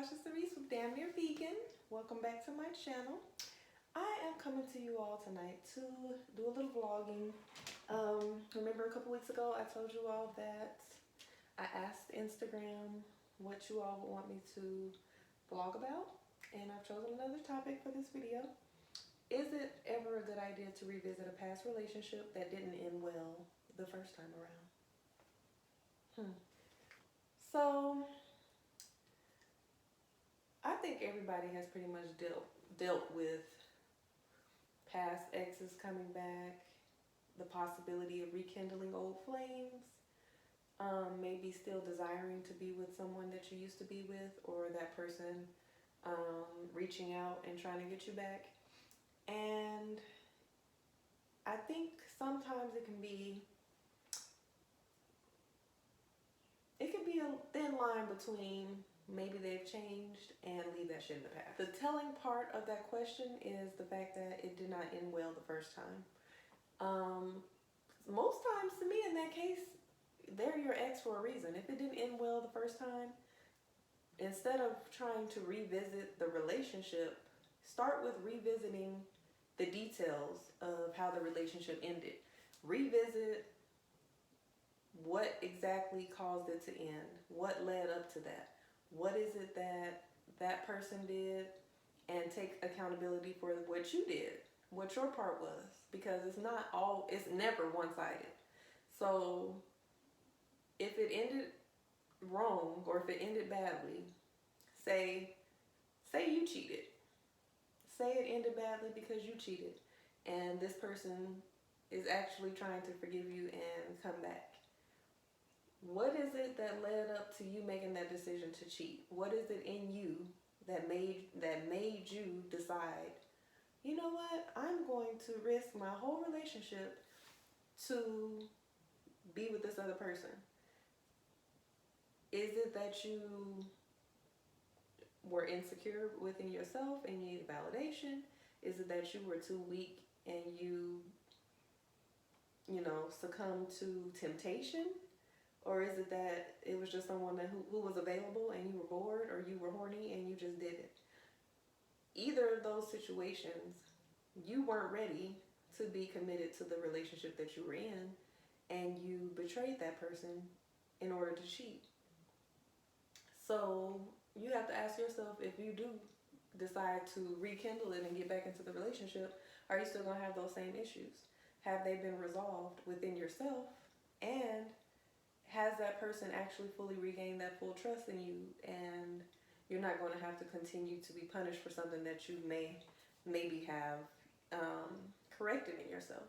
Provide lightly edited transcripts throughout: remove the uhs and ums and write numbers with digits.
Tasha Cerise with Damn Near Vegan. Welcome back to my channel. I am coming to you all tonight to do a little vlogging. Remember a couple weeks ago I told you all that I asked Instagram what you all would want me to vlog about, and I've chosen another topic for this video. Is it ever a good idea to revisit a past relationship that didn't end well the first time around? So I think everybody has pretty much dealt with past exes coming back, the possibility of rekindling old flames, maybe still desiring to be with someone that you used to be with, or that person reaching out and trying to get you back. And I think sometimes it can be a thin line between maybe they've changed and leave that shit in the past. The telling part of that question is the fact that it did not end well the first time. Most times to me in that case, they're your ex for a reason. If it didn't end well the first time, instead of trying to revisit the relationship, start with revisiting the details of how the relationship ended. Revisit what exactly caused it to end. What led up to that? What is it that that person did? And take accountability for what you did, what your part was, because it's never one-sided. So if it ended wrong, or if it ended badly, say you cheated. Say it ended badly because you cheated, and this person is actually trying to forgive you and come back. What is it that led up to you making that decision to cheat? What is it in you that made you decide, you know what, I'm going to risk my whole relationship to be with this other person? Is it that you were insecure within yourself and you needed validation? Is it that you were too weak and you succumbed to temptation? Or is it that it was just someone who was available and you were bored, or you were horny and you just did it? Either of those situations, you weren't ready to be committed to the relationship that you were in, and you betrayed that person in order to cheat. So you have to ask yourself, if you do decide to rekindle it and get back into the relationship, are you still going to have those same issues? Have they been resolved within yourself? And has that person actually fully regained that full trust in you, and you're not going to have to continue to be punished for something that you maybe have corrected in yourself?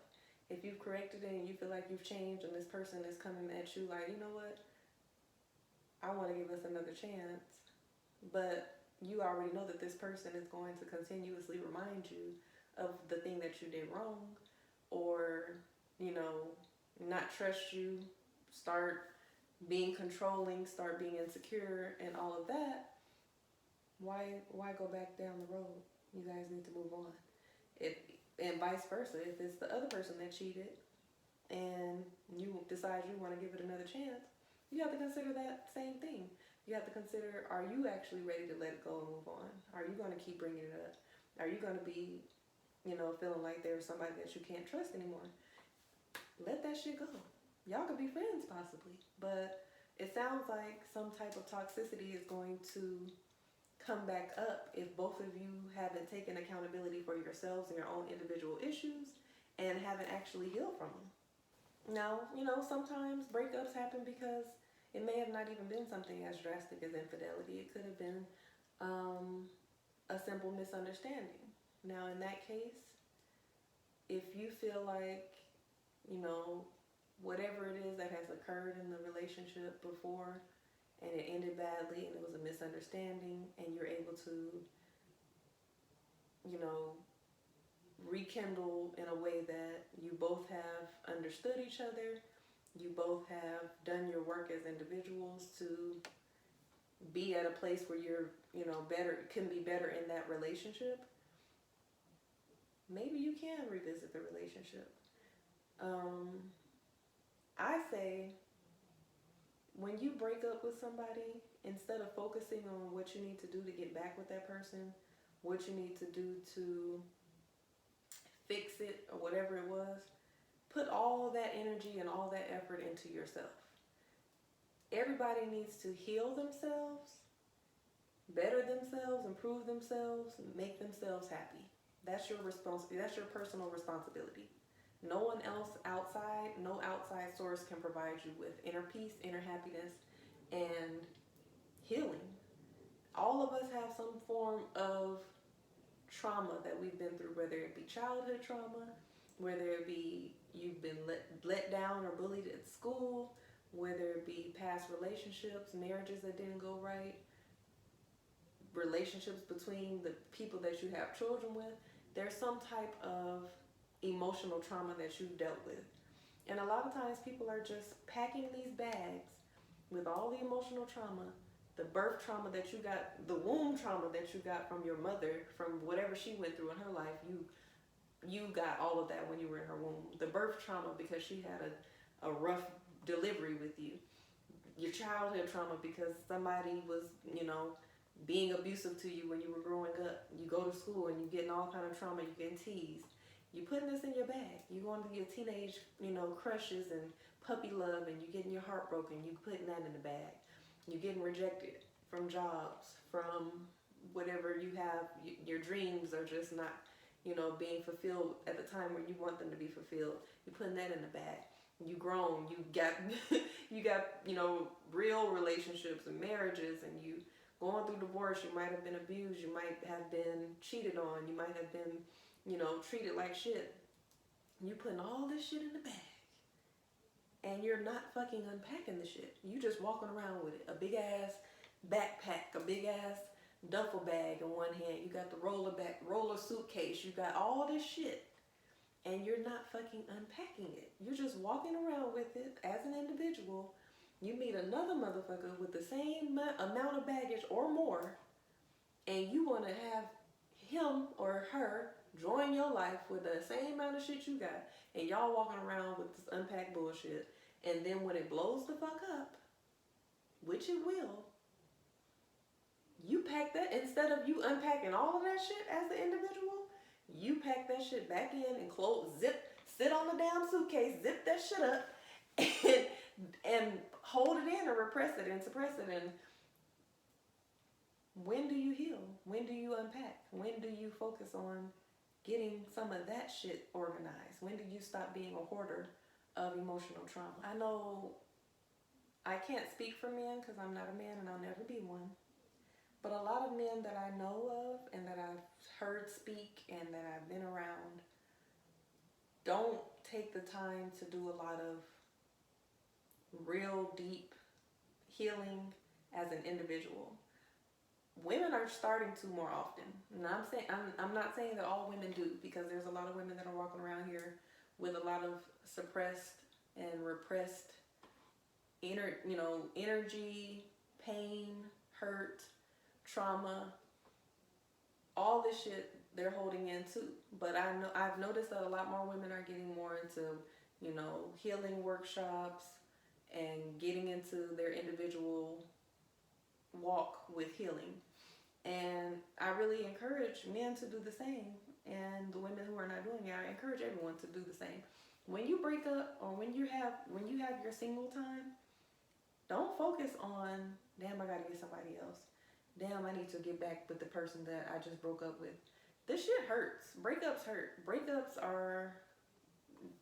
If you've corrected it and you feel like you've changed, and this person is coming at you like, you know what, I want to give us another chance, but you already know that this person is going to continuously remind you of the thing that you did wrong, or not trust you, start being controlling, start being insecure, and all of that, why go back down the road? You guys need to move on. And vice versa, if it's the other person that cheated and you decide you want to give it another chance, you have to consider that same thing. You have to consider, are you actually ready to let it go and move on? Are you going to keep bringing it up? Are you going to be, feeling like there's somebody that you can't trust anymore? Let that shit go. Y'all could be friends possibly, but it sounds like some type of toxicity is going to come back up if both of you haven't taken accountability for yourselves and your own individual issues and haven't actually healed from them. Now, sometimes breakups happen because it may have not even been something as drastic as infidelity. It could have been a simple misunderstanding. Now, in that case, if you feel like, whatever it is that has occurred in the relationship before, and it ended badly and it was a misunderstanding, and you're able to, rekindle in a way that you both have understood each other, you both have done your work as individuals to be at a place where you're, can be better in that relationship, maybe you can revisit the relationship. I say when you break up with somebody, instead of focusing on what you need to do to get back with that person, what you need to do to fix it or whatever it was, put all that energy and all that effort into yourself. Everybody needs to heal themselves, better themselves, improve themselves, make themselves happy. That's your responsibility. That's your personal responsibility. No one else outside, no outside source can provide you with inner peace, inner happiness, and healing. All of us have some form of trauma that we've been through, whether it be childhood trauma, whether it be you've been let down or bullied at school, whether it be past relationships, marriages that didn't go right, relationships between the people that you have children with. There's some type of emotional trauma that you've dealt with. And a lot of times people are just packing these bags with all the emotional trauma, the birth trauma that you got, the womb trauma that you got from your mother, from whatever she went through in her life. You got all of that when you were in her womb. The birth trauma because she had a rough delivery with you. Your childhood trauma because somebody was, being abusive to you when you were growing up. You go to school and you're getting all kind of trauma. You're getting teased. You're putting this in your bag. You're going to your teenage, crushes and puppy love, and you're getting your heart broken. You're putting that in the bag. You're getting rejected from jobs, from whatever you have. Your dreams are just not, being fulfilled at the time where you want them to be fulfilled. You're putting that in the bag. You grown. You got, real relationships and marriages, and you going through divorce. You might have been abused. You might have been cheated on. You might have been, treated like shit. You putting all this shit in the bag. And you're not fucking unpacking the shit. You just walking around with it. A big ass backpack, a big ass duffel bag in one hand. You got the roller suitcase. You got all this shit. And you're not fucking unpacking it. You're just walking around with it as an individual. You meet another motherfucker with the same amount of baggage or more. And you want to have him or her join your life with the same amount of shit you got. And y'all walking around with this unpacked bullshit. And then when it blows the fuck up, which it will, you pack that, instead of you unpacking all of that shit as the individual, you pack that shit back in and sit on the damn suitcase, zip that shit up, and hold it in or repress it and suppress it. And when do you heal? When do you unpack? When do you focus on getting some of that shit organized? When do you stop being a hoarder of emotional trauma? I know I can't speak for men because I'm not a man and I'll never be one. But a lot of men that I know of and that I've heard speak and that I've been around don't take the time to do a lot of real deep healing as an individual. Women are starting to more often. And I'm not saying that all women do, because there's a lot of women that are walking around here with a lot of suppressed and repressed energy, pain, hurt, trauma, all this shit they're holding in too. But I've noticed that a lot more women are getting more into, healing workshops and getting into their individual walk with healing. And I really encourage men to do the same, and the women who are not doing it, I encourage everyone to do the same. When you break up or when you have your single time, don't focus on, damn, I gotta get somebody else. Damn, I need to get back with the person that I just broke up with. This shit hurts. Breakups hurt. Breakups are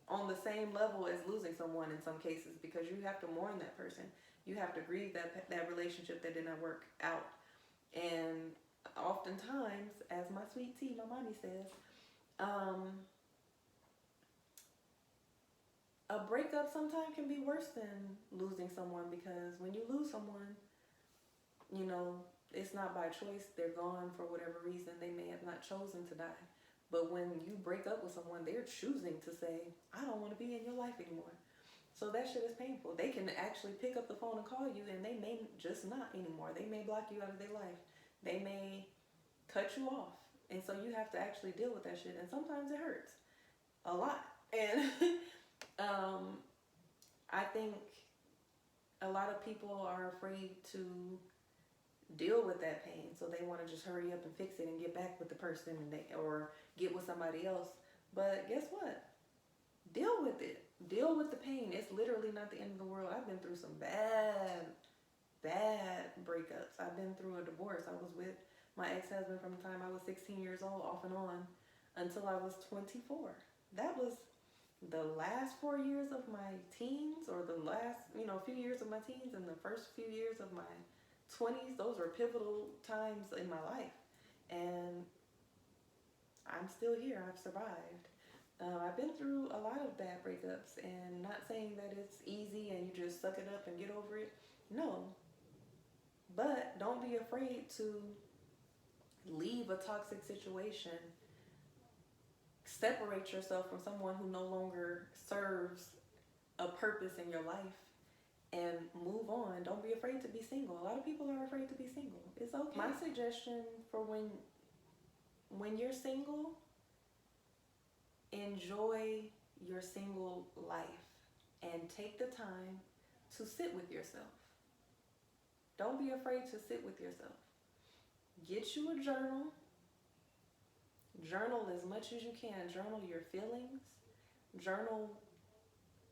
on the same level as losing someone in some cases, because you have to mourn that person. You have to grieve that relationship that did not work out. And oftentimes, as my sweet tea, my mommy says, a breakup sometimes can be worse than losing someone, because when you lose someone, it's not by choice. They're gone for whatever reason. They may have not chosen to die. But when you break up with someone, they're choosing to say, I don't want to be in your life anymore. So that shit is painful. They can actually pick up the phone and call you, and they may just not anymore. They may block you out of their life. They may cut you off. And so you have to actually deal with that shit. And sometimes it hurts a lot. And I think a lot of people are afraid to deal with that pain, so they want to just hurry up and fix it and get back with the person, or get with somebody else. But guess what? Deal with it. Deal with the pain. It's literally not the end of the world. I've been through some bad breakups. I've been through a divorce. I was with my ex-husband from the time I was 16 years old, off and on, until I was 24. That was the last 4 years of my teens, or the last, few years of my teens, and the first few years of my 20s. Those were pivotal times in my life. And I'm still here. I've survived. I've been through a lot of bad breakups, and not saying that it's easy and you just suck it up and get over it. No. But don't be afraid to leave a toxic situation, separate yourself from someone who no longer serves a purpose in your life, and move on. Don't be afraid to be single. A lot of people are afraid to be single. It's okay. My suggestion for when you're single, enjoy your single life and take the time to sit with yourself. Don't be afraid to sit with yourself. Get you a journal. Journal as much as you can. Journal your feelings. Journal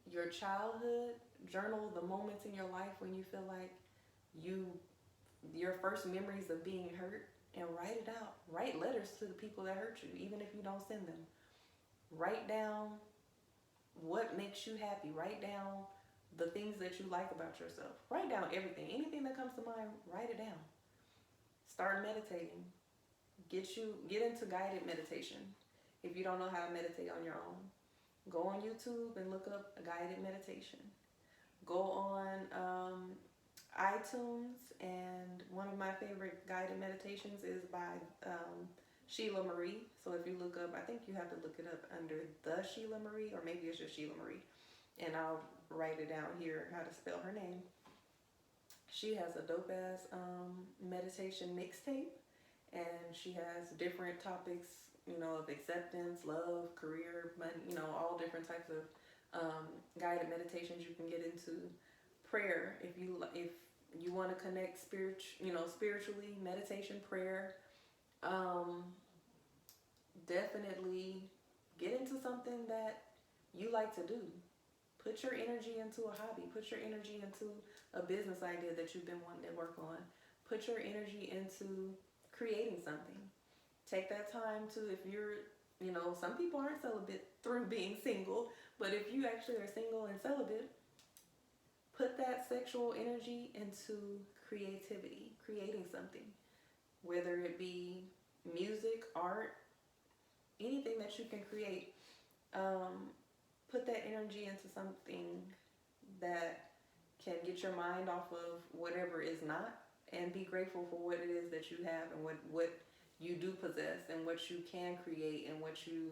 your childhood. Journal the moments in your life when you feel like your first memories of being hurt, and write it out. Write letters to the people that hurt you, even if you don't send them. Write down what makes you happy. Write down the things that you like about yourself. Write down everything. Anything that comes to mind, write it down. Start meditating. Get into guided meditation. If you don't know how to meditate on your own, go on YouTube and look up a guided meditation. Go on iTunes, and one of my favorite guided meditations is by Sheila Marie. So if you look up, I think you have to look it up under the Sheila Marie, or maybe it's just Sheila Marie, and I'll write it down here how to spell her name. She has a dope ass meditation mixtape, and she has different topics, of acceptance, love, career, money, all different types of guided meditations you can get into. Prayer, if you want to connect spiritually, meditation, prayer. Definitely get into something that you like to do. Put your energy into a hobby. Put your energy into a business idea that you've been wanting to work on. Put your energy into creating something. Take that time to, if you're, some people aren't celibate through being single, but if you actually are single and celibate, put that sexual energy into creativity, creating something, whether it be music, art, anything that you can create. Put that energy into something that can get your mind off of whatever is not, and be grateful for what it is that you have, and what you do possess, and what you can create, and what you,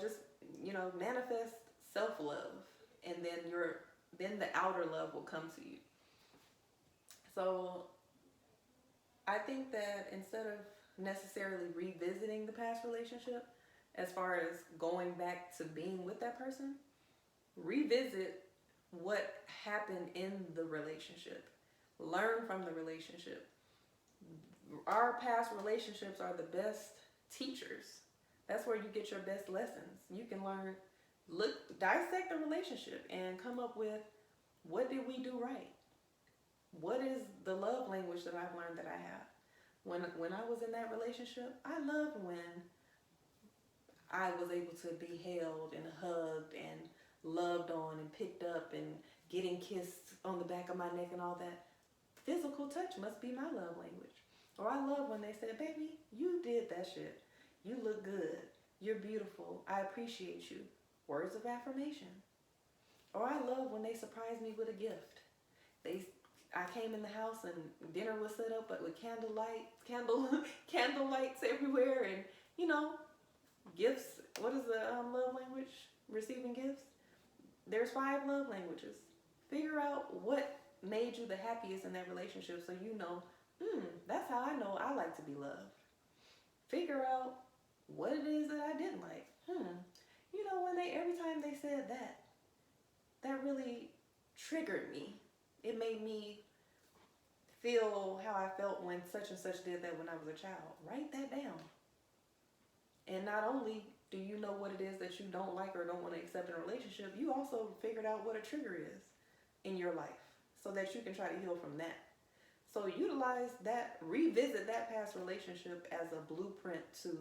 just, manifest self-love, and then the outer love will come to you. So I think that instead of necessarily revisiting the past relationship, as far as going back to being with that person, revisit what happened in the relationship. Learn from the relationship. Our past relationships are the best teachers. That's where you get your best lessons. You can learn, dissect the relationship and come up with, what did we do right? What is the love language that I've learned that I have? When I was in that relationship, I loved when I was able to be held and hugged and loved on and picked up and getting kissed on the back of my neck and all that. Physical touch must be my love language. Or I love when they said, baby, you did that shit. You look good. You're beautiful. I appreciate you. Words of affirmation. Or I love when they surprised me with a gift. I came in the house and dinner was set up, but with candlelights everywhere, and gifts. What is the love language? Receiving gifts. There's 5 love languages. Figure out what made you the happiest in that relationship, so that's how I know I like to be loved. Figure out what it is that I didn't like. When every time they said that really triggered me. it made me feel how I felt when such and such did that when I was a child. Write that down. And not only do you know what it is that you don't like or don't want to accept in a relationship, you also figured out what a trigger is in your life so that you can try to heal from that. So utilize that, revisit that past relationship as a blueprint to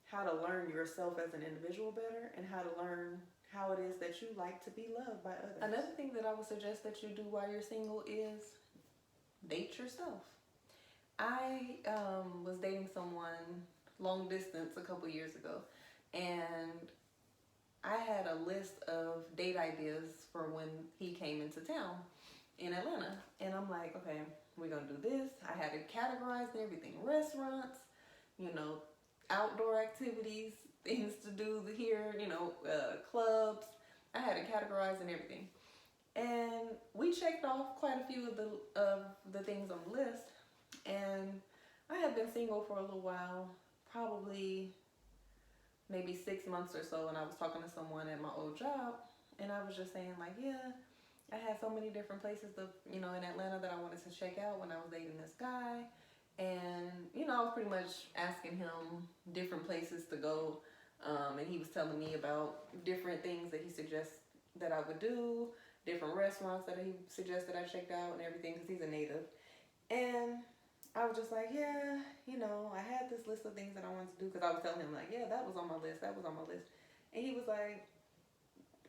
how to learn yourself as an individual better and how to learn how it is that you like to be loved by others. Another thing that I would suggest that you do while you're single is date yourself. I was dating someone long distance a couple years ago, and I had a list of date ideas for when he came into town in Atlanta. And I'm like, okay, we're gonna do this. I had it categorized and everything. Restaurants, outdoor activities, things to do here, clubs. I had it categorized and everything. And we checked off quite a few of the things on the list. And I had been single for a little while, probably maybe 6 months or so, and I was talking to someone at my old job, and I was just saying like, yeah, I had so many different places in Atlanta that I wanted to check out when I was dating this guy. And, I was pretty much asking him different places to go. And he was telling me about different things that he suggests that I would do, different restaurants that he suggested I checked out and everything, because he's a native. And I was just like, yeah, I had this list of things that I wanted to do, because I was telling him like, yeah, that was on my list. And he was like,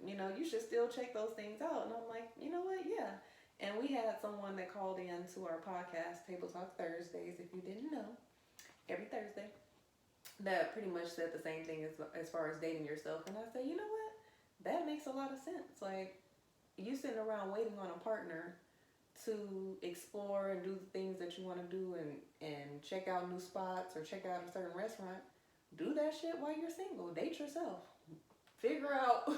you should still check those things out. And I'm like, you know what? Yeah. And we had someone that called in to our podcast, Table Talk Thursdays, if you didn't know, every Thursday, that pretty much said the same thing as far as dating yourself. And I said, you know what? That makes a lot of sense. Like, you sitting around waiting on a partner to explore and do the things that you want to do and check out new spots or check out a certain restaurant. Do that shit while you're single. Date yourself. Figure out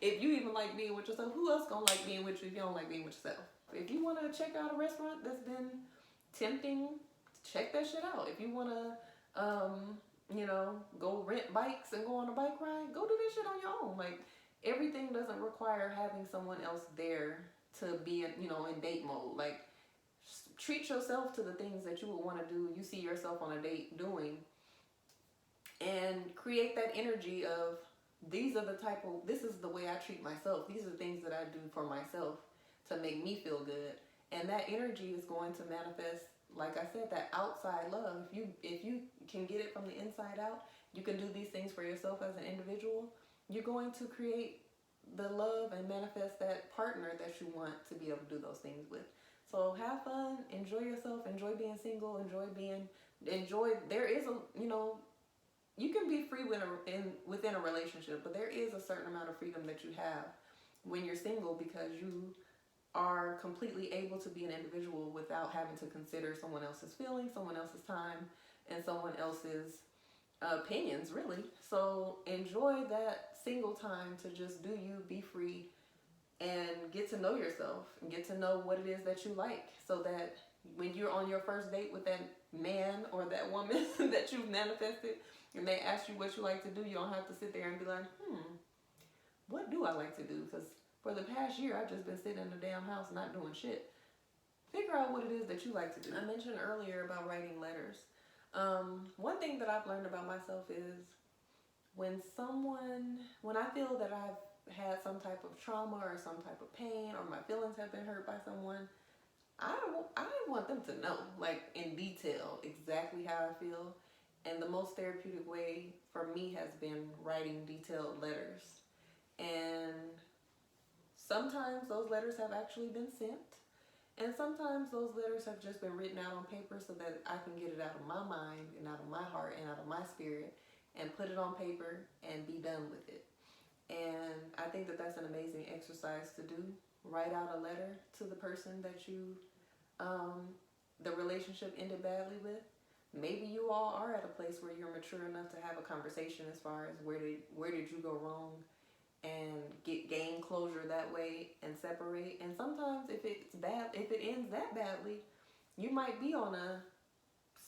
if you even like being with yourself. Who else gonna like being with you if you don't like being with yourself? If you want to check out a restaurant that's been tempting, check that shit out. If you want to, go rent bikes and go on a bike ride, go do that shit on your own. Like, everything doesn't require having someone else there to be in date mode. Like, treat yourself to the things that you would want to do, you see yourself on a date doing, and create that energy of, this is the way I treat myself. These are the things that I do for myself to make me feel good. And that energy is going to manifest, like I said, that outside love. If you can get it from the inside out, you can do these things for yourself as an individual. You're going to create the love and manifest that partner that you want to be able to do those things with. So have fun, enjoy yourself, enjoy being single, there is you can be free within a relationship, but there is a certain amount of freedom that you have when you're single, because you are completely able to be an individual without having to consider someone else's feelings, someone else's time, and someone else's opinions, really. So enjoy that single time to just do you, be free, and get to know yourself and get to know what it is that you like, so that when you're on your first date with that man or that woman that you've manifested, and they ask you what you like to do, you don't have to sit there and be like, what do I like to do? Because for the past year, I've just been sitting in the damn house not doing shit. Figure out what it is that you like to do. I mentioned earlier about writing letters. One thing that I've learned about myself is when I feel that I've had some type of trauma or some type of pain, or my feelings have been hurt by someone, I want them to know, like, in detail, exactly how I feel. And the most therapeutic way for me has been writing detailed letters. And sometimes those letters have actually been sent. And sometimes those letters have just been written out on paper so that I can get it out of my mind and out of my heart and out of my spirit and put it on paper and be done with it. And I think that that's an amazing exercise to do. Write out a letter to the person that the relationship ended badly with. Maybe you all are at a place where you're mature enough to have a conversation as far as where did you go wrong, and gain closure that way and separate. And sometimes if it ends that badly, you might be on a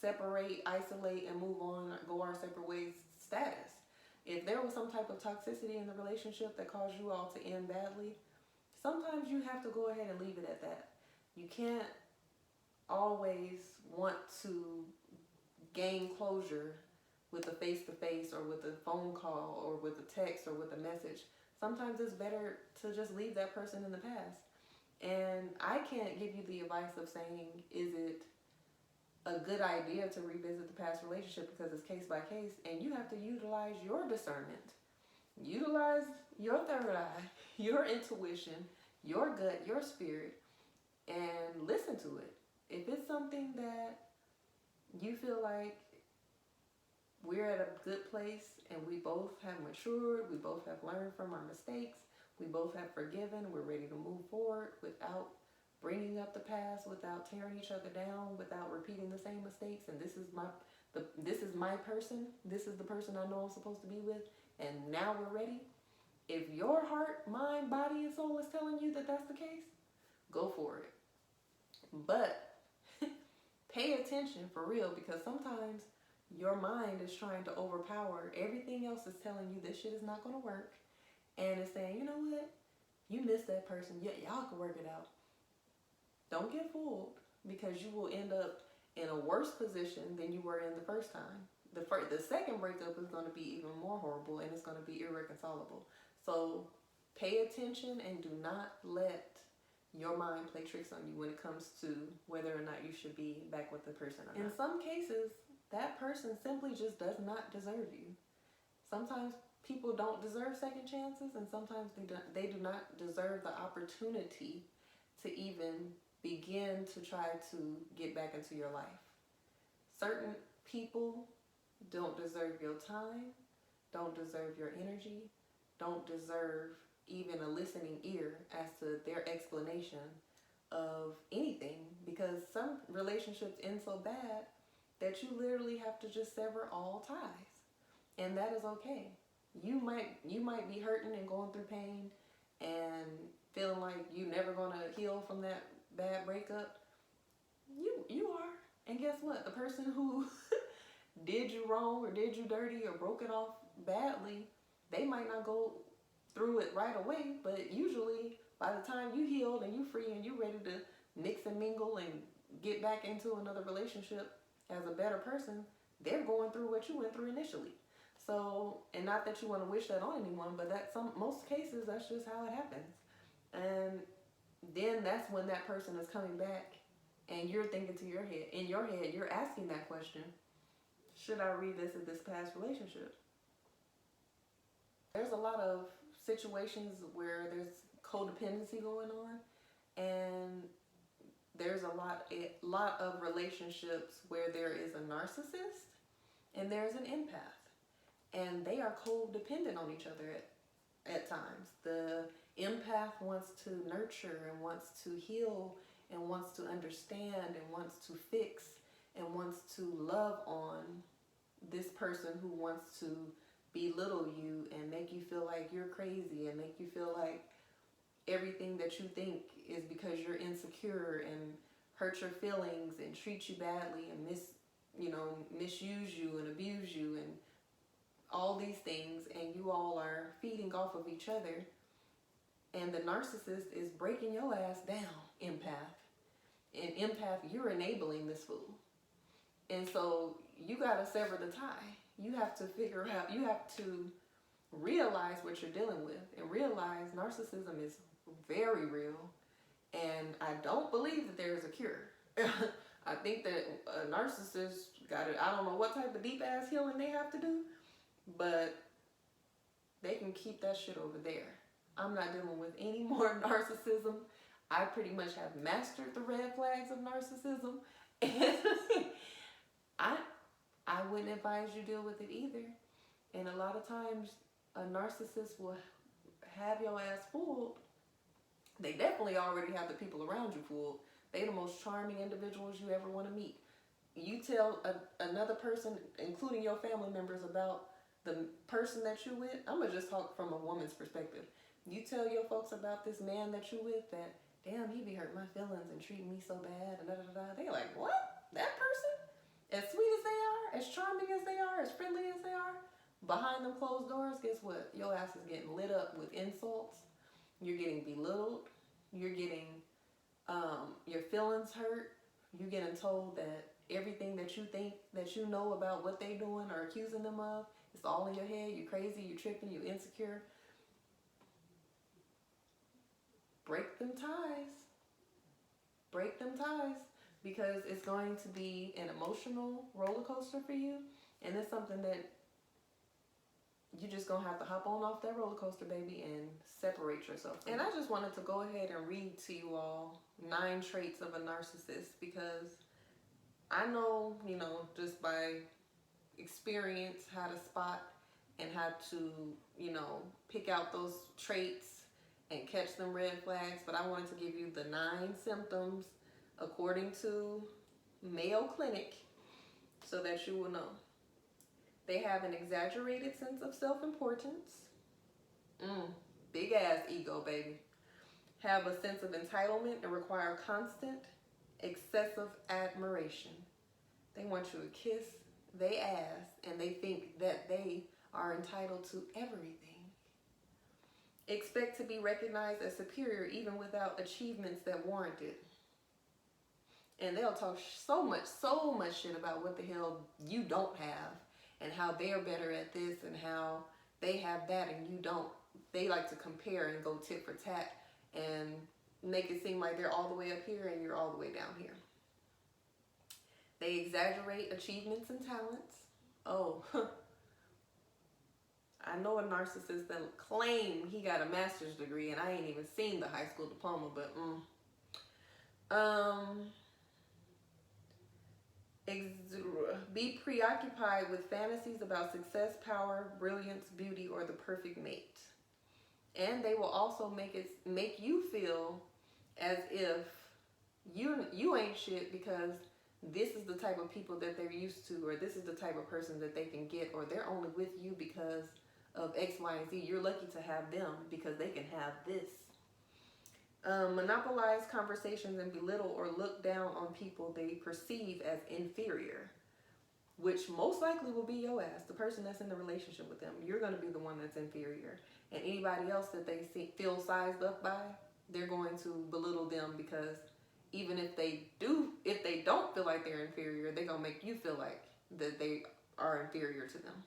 separate, isolate, and move on, go our separate ways status. If there was some type of toxicity in the relationship that caused you all to end badly, sometimes you have to go ahead and leave it at that. You can't always want to gain closure with a face-to-face or with a phone call or with a text or with a message. Sometimes it's better to just leave that person in the past. And I can't give you the advice of saying, is it a good idea to revisit the past relationship, because it's case by case, and you have to utilize your discernment. Utilize your third eye, your intuition, your gut, your spirit, and listen to it. If it's something that you feel like we're at a good place and we both have matured, we both have learned from our mistakes, we both have forgiven, we're ready to move forward without bringing up the past, without tearing each other down, without repeating the same mistakes, and this is my person, this is the person I know I'm supposed to be with, and now we're ready. If your heart, mind, body, and soul is telling you that that's the case, go for it. But pay attention for real, because sometimes your mind is trying to overpower everything else is telling you this shit is not going to work, and it's saying, you know what, you miss that person, y'all can work it out. Don't get fooled, because you will end up in a worse position than you were in the first time. The second breakup is going to be even more horrible, and it's going to be irreconcilable. So pay attention and do not let your mind play tricks on you when it comes to whether or not you should be back with the person or not. In some cases, that person simply just does not deserve you. Sometimes people don't deserve second chances, and sometimes they do not deserve the opportunity to even begin to try to get back into your life. Certain people don't deserve your time, don't deserve your energy, don't deserve even a listening ear as to their explanation of anything, because some relationships end so bad that you literally have to just sever all ties, and that is okay. You might be hurting and going through pain and feeling like you're never gonna heal from that bad breakup. You are, and guess what? The person who did you wrong or did you dirty or broke it off badly, they might not go through it right away, but usually by the time you healed and you free and you ready to mix and mingle and get back into another relationship as a better person, they're going through what you went through initially. So, and not that you want to wish that on anyone, but most cases, that's just how it happens. And then that's when that person is coming back and you're thinking in your head, you're asking that question, should I revisit this past relationship? There's a lot of situations where there's codependency going on, and there's a lot of relationships where there is a narcissist and there's an empath, and they are codependent on each other at times. The empath wants to nurture and wants to heal and wants to understand and wants to fix and wants to love on this person who wants to belittle you and make you feel like you're crazy and make you feel like everything that you think is because you're insecure, and hurt your feelings and treat you badly and misuse you and abuse you and all these things, and you all are feeding off of each other, and the narcissist is breaking your ass down, empath. And empath, you're enabling this fool. And so you gotta sever the tie. You have to figure out, you have to realize what you're dealing with and realize narcissism is very real, and I don't believe that there is a cure. I think that a narcissist I don't know what type of deep ass healing they have to do, but they can keep that shit over there. I'm not dealing with any more narcissism. I pretty much have mastered the red flags of narcissism, and I wouldn't advise you deal with it either. And a lot of times a narcissist will have your ass fooled. They definitely already have the people around you fooled. They're the most charming individuals you ever want to meet. You tell another person, including your family members, about the person that you're with. I'm going to just talk from a woman's perspective. You tell your folks about this man that you're with, that, damn, he be hurting my feelings and treating me so bad, and They're like, what? That person? As sweet as they are, as charming as they are, as friendly as they are, behind them closed doors, guess what? Your ass is getting lit up with insults. You're getting belittled. You're getting Your feelings hurt. You getting told that everything that you think that you know about what they doing or accusing them of, it's all in your head. You crazy, you tripping, you insecure. Break them ties. Break them ties, because it's going to be an emotional roller coaster for you, and it's something that you just gonna have to hop on off that roller coaster, baby, and separate yourself from. And I just wanted to go ahead and read to you all 9 traits of a narcissist, because I know, you know, just by experience how to spot and how to, you know, pick out those traits and catch them red flags. But I wanted to give you the 9 symptoms according to Mayo Clinic so that you will know. They have an exaggerated sense of self-importance. Big ass ego, baby. Have a sense of entitlement and require constant, excessive admiration. They want you to kiss they ass, and they think that they are entitled to everything. Expect to be recognized as superior even without achievements that warrant it. And they'll talk so much shit about what the hell you don't have, and how they're better at this and how they have that and you don't. They like to compare and go tit for tat and make it seem like they're all the way up here and you're all the way down here. They exaggerate achievements and talents. Oh, I know a narcissist that claim he got a master's degree, and I ain't even seen the high school diploma, but be preoccupied with fantasies about success, power, brilliance, beauty, or the perfect mate. And they will also make you feel as if you ain't shit, because this is the type of people that they're used to, or this is the type of person that they can get, or they're only with you because of X, Y, and Z. You're lucky to have them because they can have this. Monopolize conversations and belittle or look down on people they perceive as inferior, which most likely will be your ass, the person that's in the relationship with them. You're going to be the one that's inferior. And anybody else that they feel sized up by, they're going to belittle them, because even if they don't feel like they're inferior, they're going to make you feel like that they are inferior to them.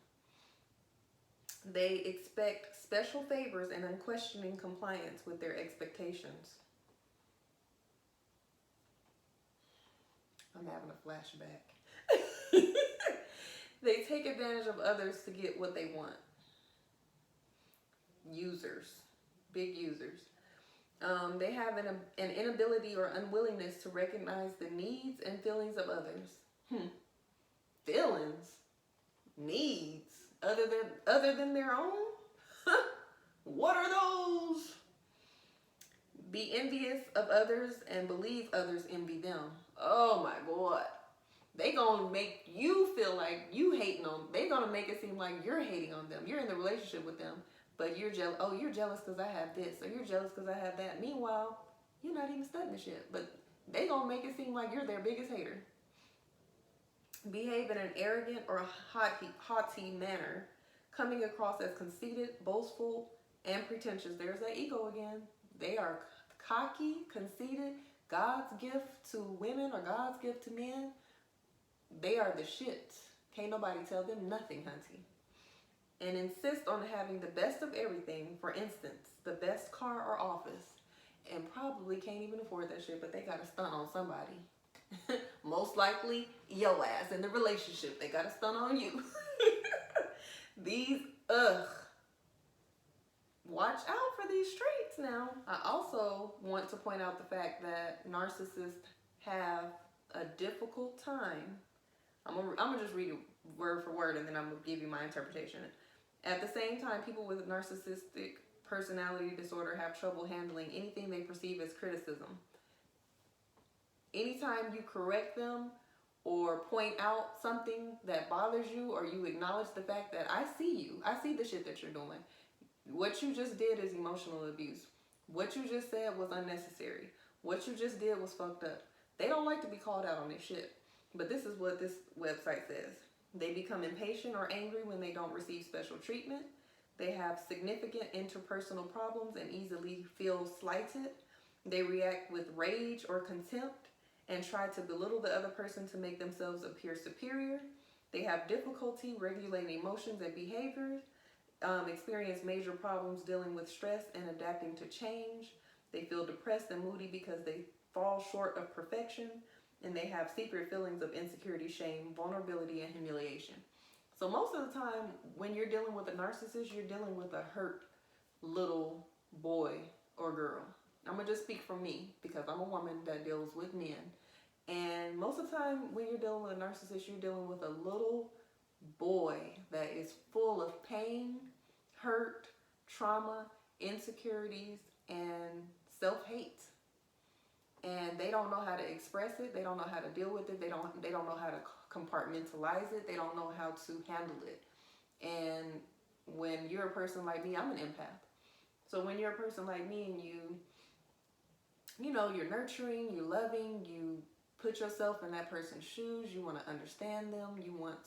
They expect special favors and unquestioning compliance with their expectations. I'm having a flashback. They take advantage of others to get what they want. Users. Big users. They have an inability or unwillingness to recognize the needs and feelings of others. Feelings? Needs? Other than their own? What are those? Be envious of others and believe others envy them. Oh my God. They gonna make you feel like you hating on them. They gonna make it seem like you're hating on them. You're in the relationship with them, but you're jealous. Oh, you're jealous because I have this, or you're jealous because I have that. Meanwhile, you're not even studying the shit, but they gonna make it seem like you're their biggest hater. Behave in an arrogant or haughty manner, coming across as conceited, boastful, and pretentious. There's that ego again. They are cocky, conceited, God's gift to women or God's gift to men. They are the shit. Can't nobody tell them nothing, hunty. And insist on having the best of everything. For instance, the best car or office. And probably can't even afford that shit, but they got to stunt on somebody. Most likely, your ass in the relationship. They got to stunt on you. These, watch out for these traits now. I also want to point out the fact that narcissists have a difficult time. I'm gonna just read it word for word, and then I'm gonna give you my interpretation. At the same time, people with narcissistic personality disorder have trouble handling anything they perceive as criticism. Anytime you correct them or point out something that bothers you, or you acknowledge the fact that I see you, I see the shit that you're doing. What you just did is emotional abuse. What you just said was unnecessary. What you just did was fucked up. They don't like to be called out on their shit. But this is what this website says. They become impatient or angry when they don't receive special treatment. They have significant interpersonal problems and easily feel slighted. They react with rage or contempt and try to belittle the other person to make themselves appear superior. They have difficulty regulating emotions and behaviors, experience major problems dealing with stress and adapting to change. They feel depressed and moody because they fall short of perfection, and they have secret feelings of insecurity, shame, vulnerability, and humiliation. So most of the time, when you're dealing with a narcissist, you're dealing with a hurt little boy or girl. I'm gonna just speak for me because I'm a woman that deals with men. And most of the time when you're dealing with a narcissist, you're dealing with a little boy that is full of pain, hurt, trauma, insecurities, and self-hate. And they don't know how to express it. They don't know how to deal with it. They don't know how to compartmentalize it. They don't know how to handle it. And when you're a person like me, I'm an empath. So when you're a person like me and you're nurturing, you're loving, you put yourself in that person's shoes, you want to understand them, you want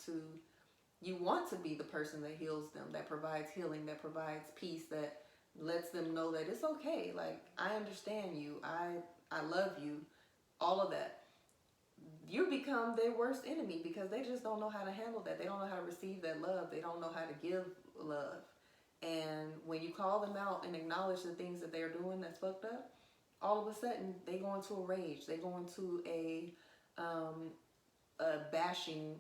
to be the person that heals them, that provides healing, that provides peace, that lets them know that it's okay. Like, I understand you. I love you. All of that. You become their worst enemy because they just don't know how to handle that. They don't know how to receive that love. They don't know how to give love. And when you call them out and acknowledge the things that they're doing that's fucked up, all of a sudden they go into a rage. They go into a bashing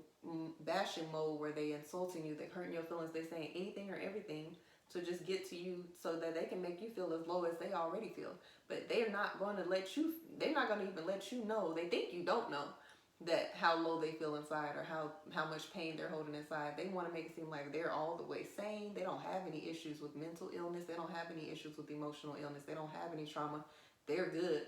mode where they insulting you, they hurting your feelings, they saying anything or everything to just get to you so that they can make you feel as low as they already feel. But they're not going to even let you know. They think you don't know that how low they feel inside or how much pain they're holding inside. They want to make it seem like they're all the way sane. They don't have any issues with mental illness. They don't have any issues with emotional illness. They don't have any trauma. They're good.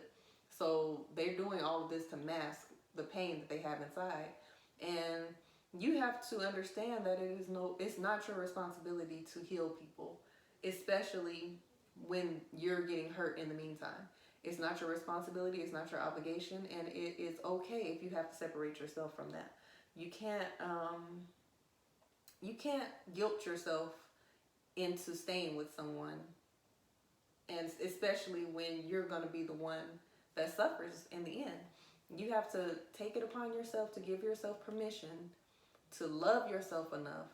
So they're doing all of this to mask the pain that they have inside. And you have to understand that it's not your responsibility to heal people, especially when you're getting hurt in the meantime. It's not your responsibility, it's not your obligation, and it is okay if you have to separate yourself from that. You can't guilt yourself into staying with someone, and especially when you're going to be the one that suffers in the end. You have to take it upon yourself to give yourself permission to love yourself enough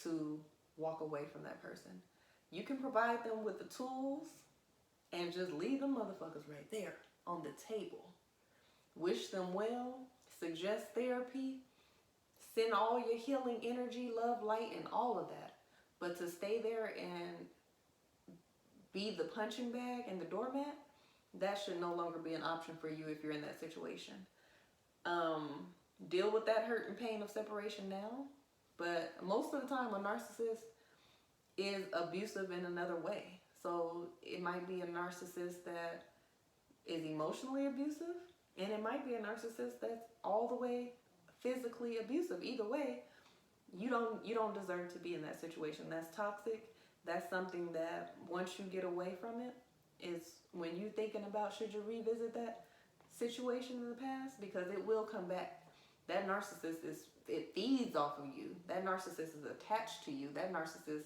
to walk away from that person. You can provide them with the tools and just leave them motherfuckers right there on the table. Wish them well, suggest therapy, send all your healing energy, love, light, and all of that. But to stay there and be the punching bag and the doormat, that should no longer be an option for you if you're in that situation. Deal with that hurt and pain of separation now. But most of the time, a narcissist is abusive in another way. So it might be a narcissist that is emotionally abusive, and it might be a narcissist that's all the way physically abusive. Either way, you don't deserve to be in that situation. That's toxic. That's something that once you get away from it, is when you're thinking about should you revisit that situation in the past, because it will come back. That narcissist it feeds off of you. That narcissist is attached to you. That narcissist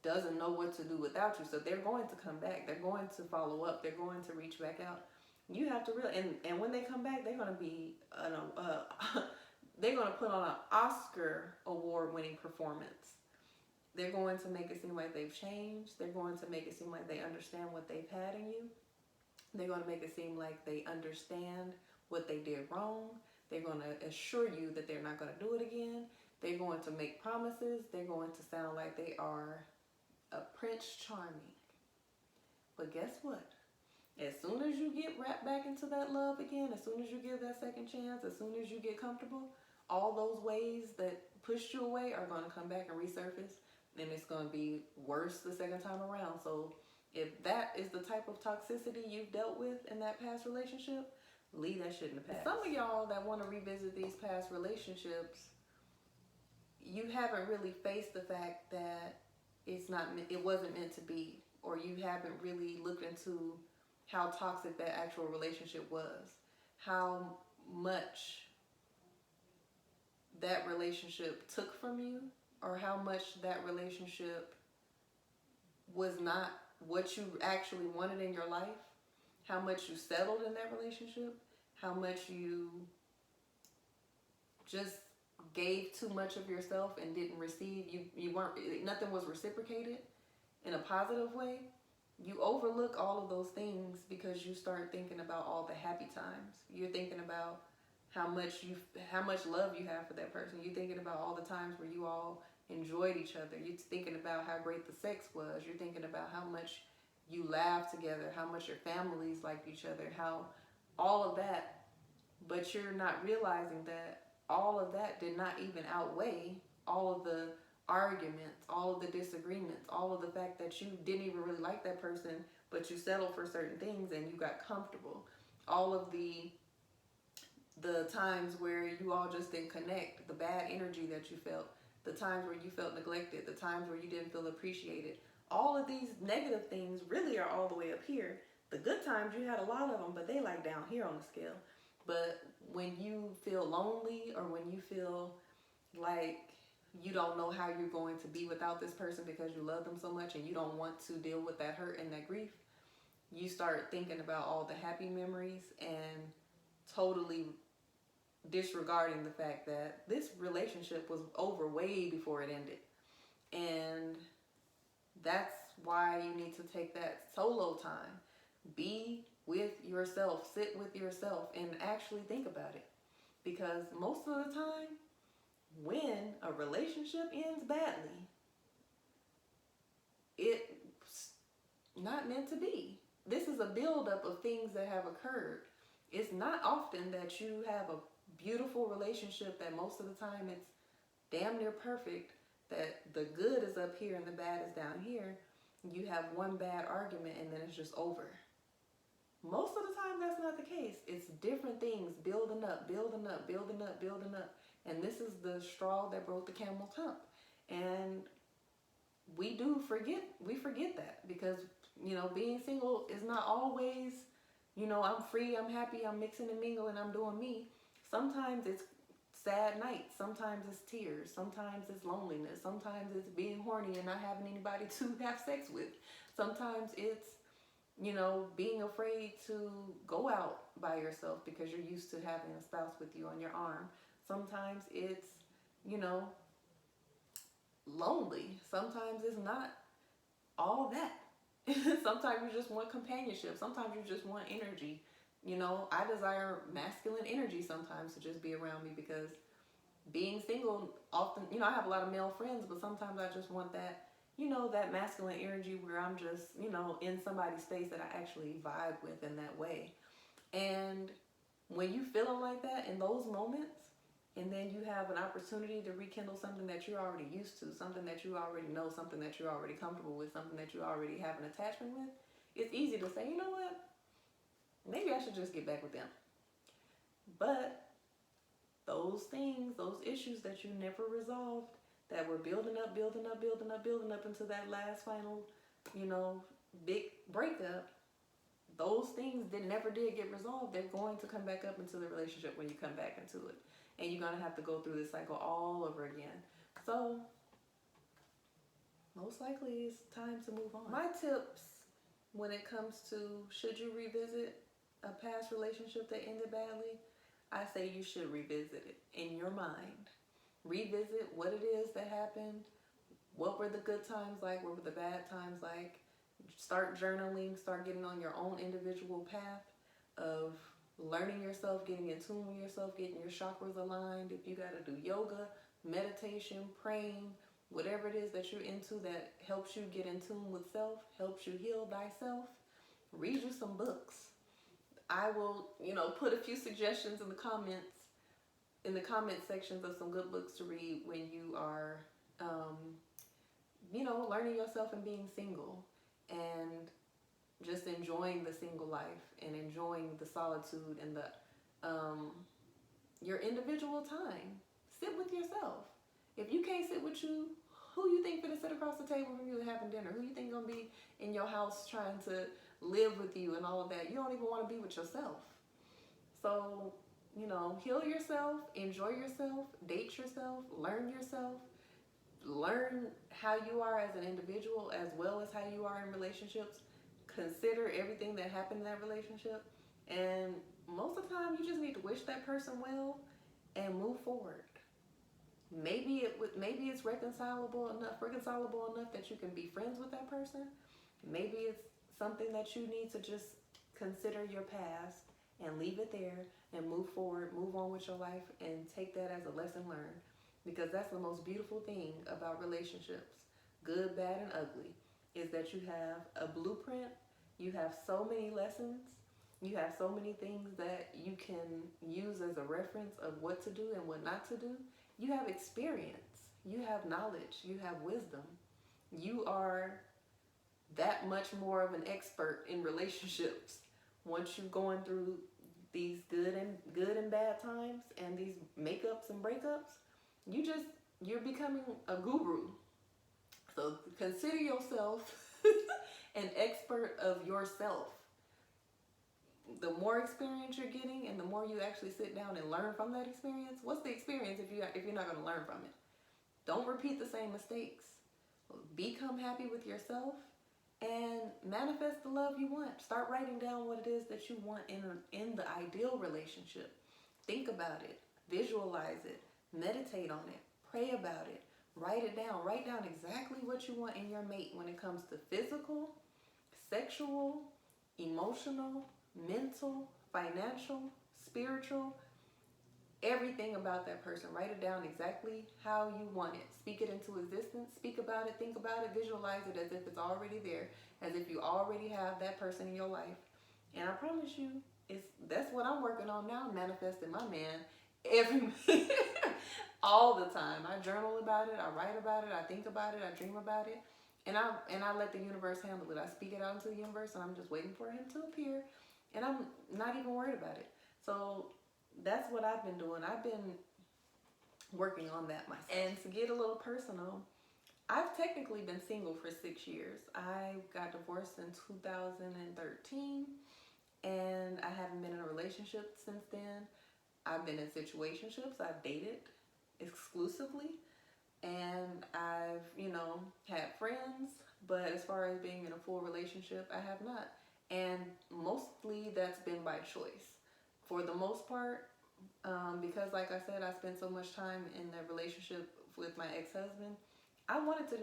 doesn't know what to do without you. So they're going to come back. They're going to follow up. They're going to reach back out. You have to realize, and when they come back, they're going to be they're going to put on an Oscar award-winning performance. They're going to make it seem like they've changed. They're going to make it seem like they understand what they've had in you. They're going to make it seem like they understand what they did wrong. They're going to assure you that they're not going to do it again. They're going to make promises. They're going to sound like they are a Prince Charming. But guess what? As soon as you get wrapped back into that love again, as soon as you give that second chance, as soon as you get comfortable, all those ways that pushed you away are going to come back and resurface, and it's going to be worse the second time around. So if that is the type of toxicity you've dealt with in that past relationship, leave that shit in the past. Some of y'all that want to revisit these past relationships, you haven't really faced the fact that it wasn't meant to be, or you haven't really looked into how toxic that actual relationship was, how much that relationship took from you, or how much that relationship was not what you actually wanted in your life, how much you settled in that relationship, how much you just gave too much of yourself and didn't receive. You weren't, nothing was reciprocated in a positive way. You overlook all of those things because you start thinking about all the happy times. You're thinking about how much love you have for that person. You're thinking about all the times where you all enjoyed each other. You're thinking about how great the sex was. You're thinking about how much you laughed together, how much your families liked each other, how all of that. But you're not realizing that all of that did not even outweigh all of the arguments, all of the disagreements, all of the fact that you didn't even really like that person, but you settled for certain things and you got comfortable. All of the times where you all just didn't connect, the bad energy that you felt, the times where you felt neglected, the times where you didn't feel appreciated. All of these negative things really are all the way up here. The good times, you had a lot of them, but they like down here on the scale. But when you feel lonely, or when you feel like you don't know how you're going to be without this person because you love them so much and you don't want to deal with that hurt and that grief, you start thinking about all the happy memories and totally disregarding the fact that this relationship was over way before it ended. And that's why you need to take that solo time. Be with yourself, sit with yourself, and actually think about it. Because most of the time, when a relationship ends badly, it's not meant to be. This is a buildup of things that have occurred. It's not often that you have a beautiful relationship that most of the time it's damn near perfect, that the good is up here and the bad is down here. You have one bad argument and then it's just over. Most of the time that's not the case. It's different things building up, building up, building up, building up. And this is the straw that broke the camel's hump. And we forget that because, being single is not always, I'm free, I'm happy, I'm mixing and mingle and I'm doing me. Sometimes it's sad nights, sometimes it's tears, sometimes it's loneliness, sometimes it's being horny and not having anybody to have sex with. Sometimes it's, being afraid to go out by yourself because you're used to having a spouse with you on your arm. Sometimes it's, lonely. Sometimes it's not all that. Sometimes you just want companionship. Sometimes you just want energy. I desire masculine energy sometimes to just be around me because being single often, I have a lot of male friends, but sometimes I just want that, that masculine energy where I'm just, in somebody's space that I actually vibe with in that way. And when you feeling like that in those moments, and then you have an opportunity to rekindle something that you're already used to, something that you already know, something that you're already comfortable with, something that you already have an attachment with, it's easy to say, you know what? Maybe I should just get back with them. But those things, those issues that you never resolved, that were building up into that last final, big breakup, those things that never did get resolved, they're going to come back up into the relationship when you come back into it. And you're going to have to go through this cycle all over again. So, most likely it's time to move on. My tips when it comes to should you revisit a past relationship that ended badly, I say you should revisit it in your mind. Revisit what it is that happened. What were the good times like? What were the bad times like? Start journaling. Start getting on your own individual path of learning yourself, getting in tune with yourself, getting your chakras aligned. If you got to do yoga, meditation, praying, whatever it is that you're into that helps you get in tune with self, helps you heal thyself, read you some books. I will, put a few suggestions in the comment sections of some good books to read when you are, learning yourself and being single and just enjoying the single life and enjoying the solitude and the your individual time. Sit with yourself. If you can't sit with you, who you think gonna sit across the table from you having dinner? Who you think gonna be in your house trying to live with you and all of that? You don't even want to be with yourself. So, heal yourself, enjoy yourself, date yourself, learn how you are as an individual as well as how you are in relationships. consider everything that happened in that relationship, and most of the time you just need to wish that person well and move forward. Maybe it's reconcilable enough that you can be friends with that person. Maybe it's something that you need to just consider your past and leave it there and move forward, move on with your life, and take that as a lesson learned. Because that's the most beautiful thing about relationships, good, bad, and ugly, is that you have a blueprint, you have so many lessons, you have so many things that you can use as a reference of what to do and what not to do. You have experience, you have knowledge, you have wisdom. You are that much more of an expert in relationships once you're going through these good and bad times and these makeups and breakups. You're becoming a guru. So consider yourself an expert of yourself. The more experience you're getting and the more you actually sit down and learn from that experience, what's the experience if you're not going to learn from it? Don't repeat the same mistakes. Become happy with yourself and manifest the love you want. Start writing down what it is that you want in the ideal relationship. Think about it, visualize it, meditate on it, pray about it, write it down. Write down exactly what you want in your mate when it comes to physical, sexual, emotional, mental, financial, spiritual, everything about that person. Write it down exactly how you want it. Speak it into existence. Speak about it, think about it, visualize it as if it's already there, as if you already have that person in your life. And I promise you, that's what I'm working on now, manifesting my man every all the time. I journal about it, I write about it, I think about it, I dream about it, and I let the universe handle it. I speak it out into the universe, and I'm just waiting for him to appear, and I'm not even worried about it. So that's what I've been doing. I've been working on that myself. And to get a little personal, I've technically been single for 6 years. I got divorced in 2013, and I haven't been in a relationship since then. I've been in situationships. I've dated exclusively, and I've, had friends, but as far as being in a full relationship, I have not. And mostly that's been by choice. For the most part, because like I said, I spent so much time in that relationship with my ex-husband, I wanted to,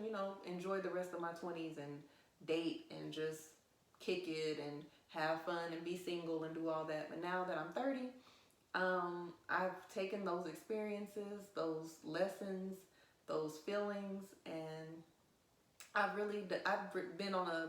enjoy the rest of my 20s and date and just kick it and have fun and be single and do all that. But now that I'm 30, I've taken those experiences, those lessons, those feelings, and I've been on a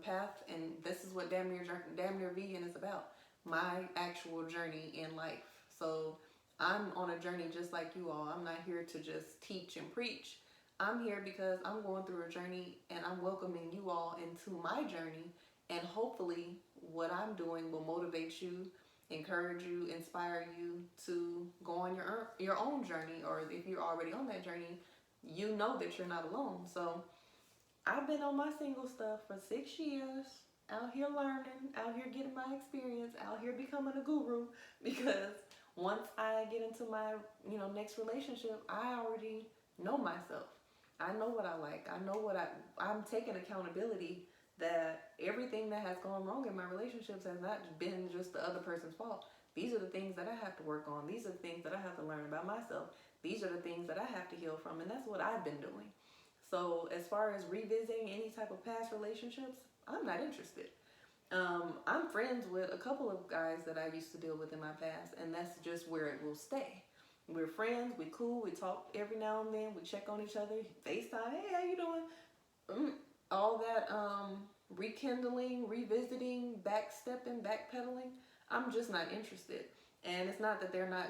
path, and this is what Damn Near Vegan is about. My actual journey in life. So I'm on a journey just like you all. I'm not here to just teach and preach. I'm here because I'm going through a journey, and I'm welcoming you all into my journey, and hopefully what I'm doing will motivate you, encourage you, inspire you to go on your own journey, or if you're already on that journey, you know that you're not alone. So I've been on my single stuff for 6 years, out here learning, out here getting my experience, out here becoming a guru, because once I get into my, next relationship, I already know myself. I know what I like. I know I'm taking accountability that everything that has gone wrong in my relationships has not been just the other person's fault. These are the things that I have to work on. These are the things that I have to learn about myself. These are the things that I have to heal from, and that's what I've been doing. So as far as revisiting any type of past relationships, I'm not interested. I'm friends with a couple of guys that I used to deal with in my past, and that's just where it will stay. We're friends, we cool, we talk every now and then, we check on each other, FaceTime, hey, how you doing? All that rekindling, revisiting, backstepping, backpedaling, I'm just not interested. And it's not that they're not,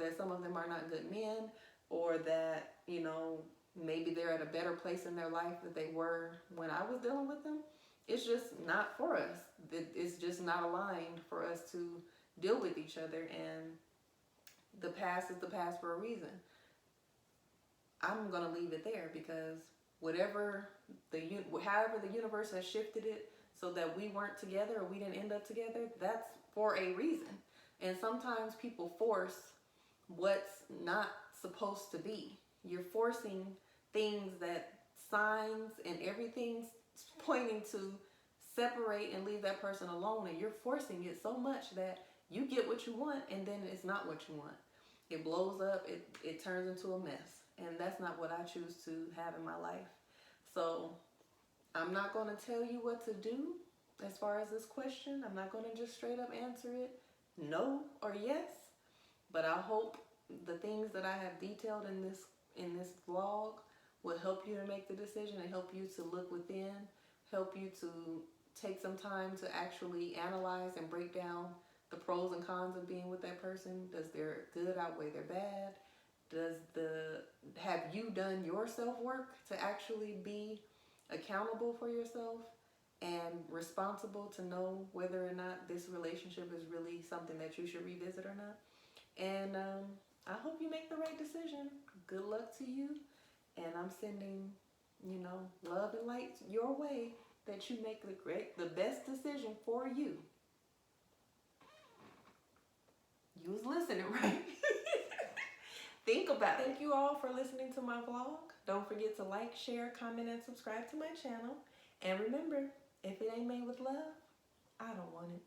that some of them are not good men, or that, maybe they're at a better place in their life than they were when I was dealing with them. It's just not for us. It's just not aligned for us to deal with each other, and the past is the past for a reason. I'm gonna leave it there, because however the universe has shifted it so that we weren't together or we didn't end up together, that's for a reason. And sometimes people force what's not supposed to be. You're forcing things that signs and everything's pointing to separate and leave that person alone, and you're forcing it so much that you get what you want and then it's not what you want. It blows up, it turns into a mess. And that's not what I choose to have in my life. So I'm not going to tell you what to do as far as this question. I'm not going to just straight up answer it no or yes. But I hope the things that I have detailed in this vlog will help you to make the decision and help you to look within, help you to take some time to actually analyze and break down the pros and cons of being with that person. Does their good outweigh their bad? Have you done your self-work to actually be accountable for yourself and responsible to know whether or not this relationship is really something that you should revisit or not? And I hope you make the right decision. Good luck to you. And I'm sending, love and light your way, that you make the best decision for you. You was listening, right? Think about it. Thank you all for listening to my vlog. Don't forget to like, share, comment, and subscribe to my channel. And remember, if it ain't made with love, I don't want it.